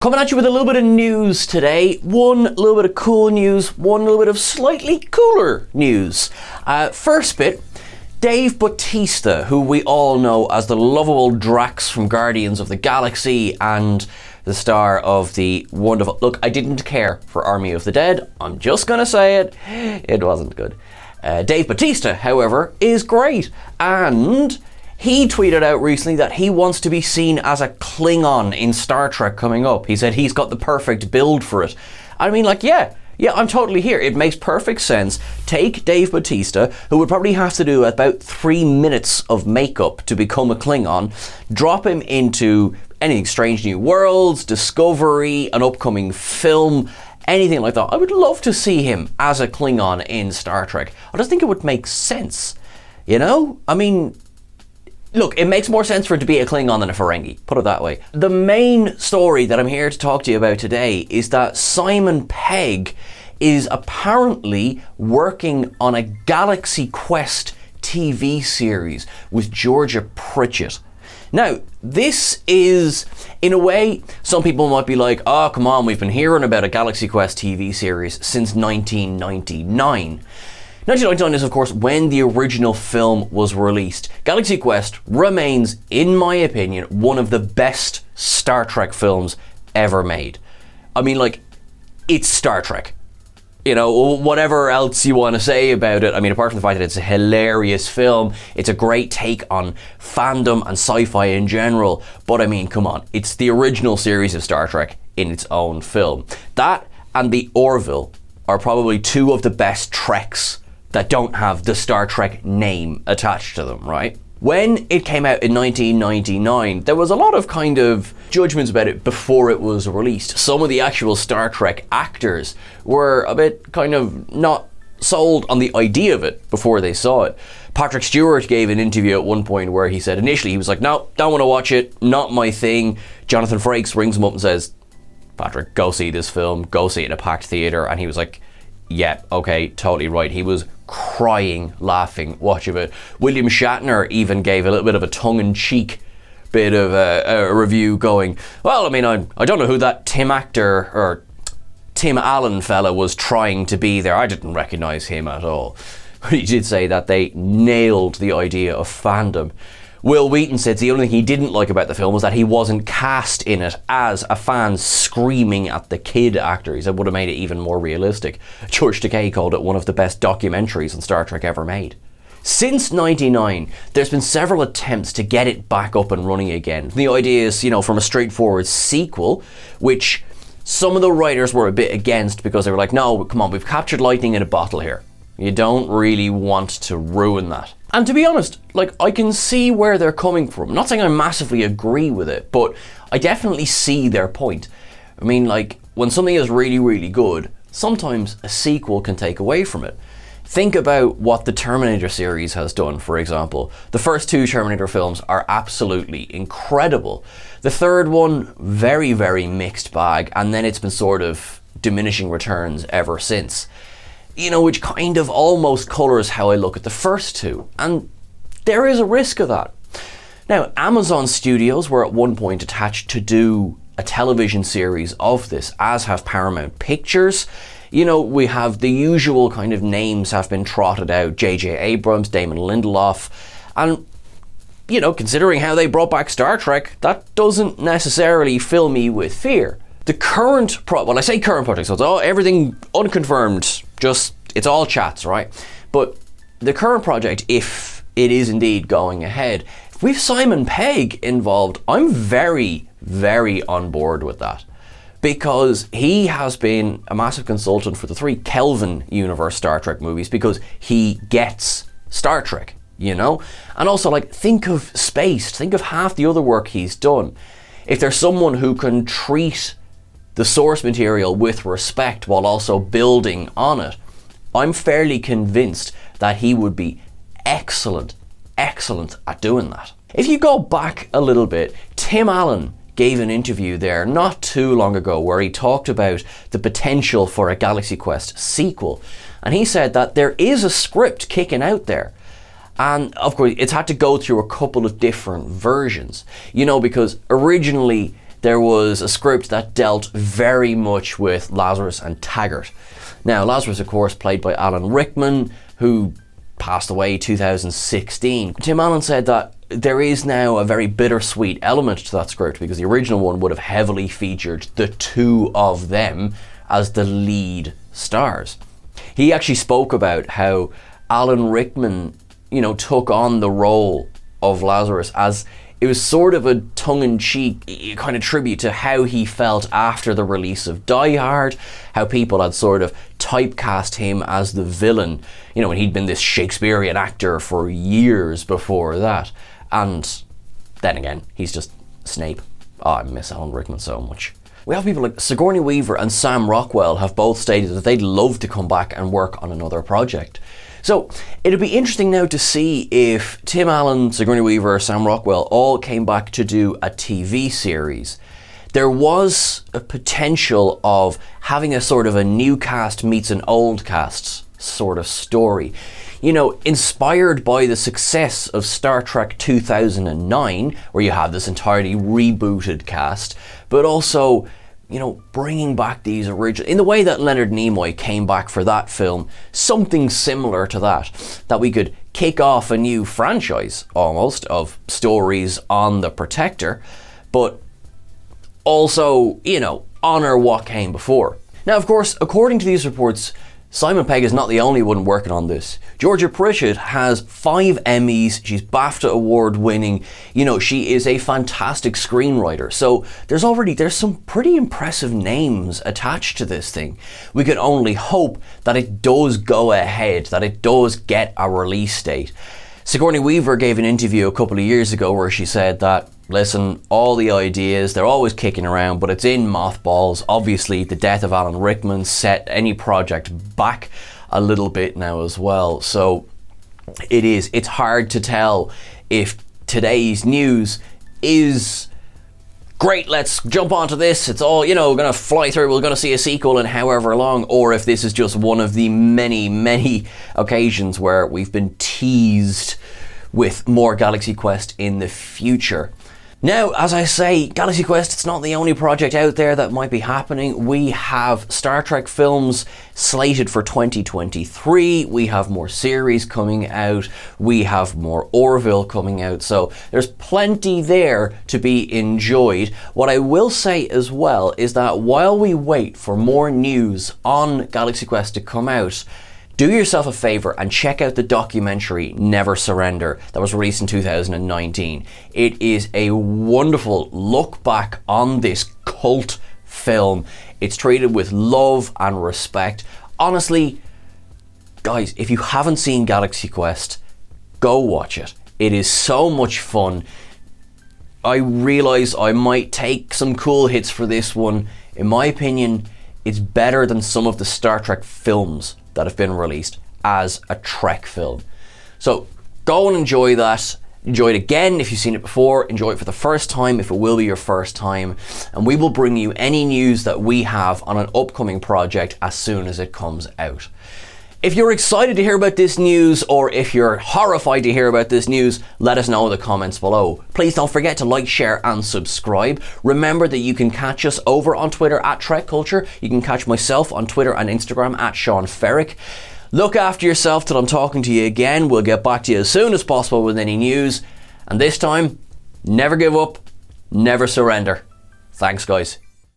Coming at you with a little bit of news today. One little bit of cool news, one little bit of slightly cooler news. First bit, Dave Bautista, who we all know as the lovable Drax from Guardians of the Galaxy and the star of the wonderful... Look, I didn't care for Army of the Dead. I'm just gonna say it. It wasn't good. Dave Bautista, however, is great. And he tweeted out recently that he wants to be seen as a Klingon in Star Trek coming up. He said he's got the perfect build for it. I mean, like, yeah, I'm totally here. It makes perfect sense. Take Dave Bautista, who would probably have to do about 3 minutes of makeup to become a Klingon, drop him into anything, Strange New Worlds, Discovery, an upcoming film, anything like that. I would love to see him as a Klingon in Star Trek. I just think it would make sense, you know? I mean, look, it makes more sense for it to be a Klingon than a Ferengi, put it that way. The main story that I'm here to talk to you about today is that Simon Pegg is apparently working on a Galaxy Quest TV series with Georgia Pritchett. Now, this is, in a way, some people might be like, oh, come on, we've been hearing about a Galaxy Quest TV series since 1999. 1999 is, of course, when the original film was released. Galaxy Quest remains, in my opinion, one of the best Star Trek films ever made. I mean, like, it's Star Trek. You know, whatever else you want to say about it, I mean, apart from the fact that it's a hilarious film, it's a great take on fandom and sci-fi in general, but I mean, come on, it's the original series of Star Trek in its own film. That and the Orville are probably two of the best Treks that don't have the Star Trek name attached to them, right? When it came out in 1999, there was a lot of kind of judgments about it before it was released. Some of the actual Star Trek actors were a bit kind of not sold on the idea of it before they saw it. Patrick Stewart gave an interview at one point where he said initially he was like, no, don't want to watch it, not my thing. Jonathan Frakes rings him up and says, Patrick, go see this film, go see it in a packed theatre. And he was like, yeah, okay, totally right. He was crying, laughing, watching it. William Shatner even gave a little bit of a tongue-in-cheek bit of a review going, well, I mean, I don't know who that Tim Allen fella was trying to be there. I didn't recognise him at all. But he did say that they nailed the idea of fandom. Will Wheaton said the only thing he didn't like about the film was that he wasn't cast in it as a fan screaming at the kid actor. He said it would have made it even more realistic. George Takei called it one of the best documentaries on Star Trek ever made. Since '99, there's been several attempts to get it back up and running again. The idea is, you know, from a straightforward sequel, which some of the writers were a bit against because they were like, no, come on, we've captured lightning in a bottle here. You don't really want to ruin that. And to be honest, like, I can see where they're coming from. I'm not saying I massively agree with it, but I definitely see their point. I mean, like, when something is really, really good, sometimes a sequel can take away from it. Think about what the Terminator series has done, for example. The first two Terminator films are absolutely incredible. The third one, very, very mixed bag, and then it's been sort of diminishing returns ever since. You know, which kind of almost colours how I look at the first two. And there is a risk of that. Now, Amazon Studios were at one point attached to do a television series of this, as have Paramount Pictures. You know, we have the usual kind of names have been trotted out. J.J. Abrams, Damon Lindelof. And, you know, considering how they brought back Star Trek, that doesn't necessarily fill me with fear. The current, well, I say current project, so it's all, everything unconfirmed, just, it's all chats, right? But the current project, if it is indeed going ahead, with Simon Pegg involved, I'm very, very on board with that. Because he has been a massive consultant for the 3 Kelvin universe Star Trek movies because he gets Star Trek, you know? And also, like, think of Spaced, think of half the other work he's done. If there's someone who can treat the source material with respect while also building on it, I'm fairly convinced that he would be excellent at doing that. If you go back a little bit, Tim Allen gave an interview there not too long ago where he talked about the potential for a Galaxy Quest sequel. And he said that there is a script kicking out there. And of course, it's had to go through a couple of different versions, you know, because originally there was a script that dealt very much with Lazarus and Taggart. Now, Lazarus, of course, played by Alan Rickman, who passed away 2016. Tim Allen said that there is now a very bittersweet element to that script, because the original one would have heavily featured the two of them as the lead stars. He actually spoke about how Alan Rickman, took on the role of Lazarus as it was sort of a tongue-in-cheek kind of tribute to how he felt after the release of Die Hard, how people had sort of typecast him as the villain, and he'd been this Shakespearean actor for years before that. And then again, he's just Snape. Oh, I miss Alan Rickman so much. We have people like Sigourney Weaver and Sam Rockwell have both stated that they'd love to come back and work on another project. So it'll be interesting now to see if Tim Allen, Sigourney Weaver, Sam Rockwell all came back to do a TV series. There was a potential of having a sort of a new cast meets an old cast sort of story. Inspired by the success of Star Trek 2009, where you have this entirely rebooted cast, but also bringing back these original, in the way that Leonard Nimoy came back for that film, something similar to that we could kick off a new franchise almost of stories on the Protector, but also, honor what came before. Now, of course, according to these reports, Simon Pegg is not the only one working on this. Georgia Pritchett has 5 Emmys, she's BAFTA award winning, she is a fantastic screenwriter. So there's some pretty impressive names attached to this thing. We can only hope that it does go ahead, that it does get a release date. Sigourney Weaver gave an interview a couple of years ago where she said that, listen, all the ideas, they're always kicking around, but it's in mothballs. Obviously, the death of Alan Rickman set any project back a little bit now as well. So it's hard to tell if today's news is great, let's jump onto this, it's all, gonna fly through, we're gonna see a sequel in however long, or if this is just one of the many, many occasions where we've been teased with more Galaxy Quest in the future. Now, as I say, Galaxy Quest, it's not the only project out there that might be happening. We have Star Trek films slated for 2023. We have more series coming out. We have more Orville coming out. So there's plenty there to be enjoyed. What I will say as well is that while we wait for more news on Galaxy Quest to come out, do yourself a favour and check out the documentary Never Surrender that was released in 2019. It is a wonderful look back on this cult film. It's treated with love and respect. Honestly, guys, if you haven't seen Galaxy Quest, go watch it. It is so much fun. I realise I might take some cool hits for this one. In my opinion, it's better than some of the Star Trek films that have been released as a Trek film. So go and enjoy that. Enjoy it again if you've seen it before. Enjoy it for the first time if it will be your first time. And we will bring you any news that we have on an upcoming project as soon as it comes out. If you're excited to hear about this news, or if you're horrified to hear about this news, let us know in the comments below. Please don't forget to like, share and subscribe. Remember that you can catch us over on Twitter at Trek Culture. You can catch myself on Twitter and Instagram at Sean Ferrick. Look after yourself till I'm talking to you again. We'll get back to you as soon as possible with any news. And this time, never give up, never surrender. Thanks, guys.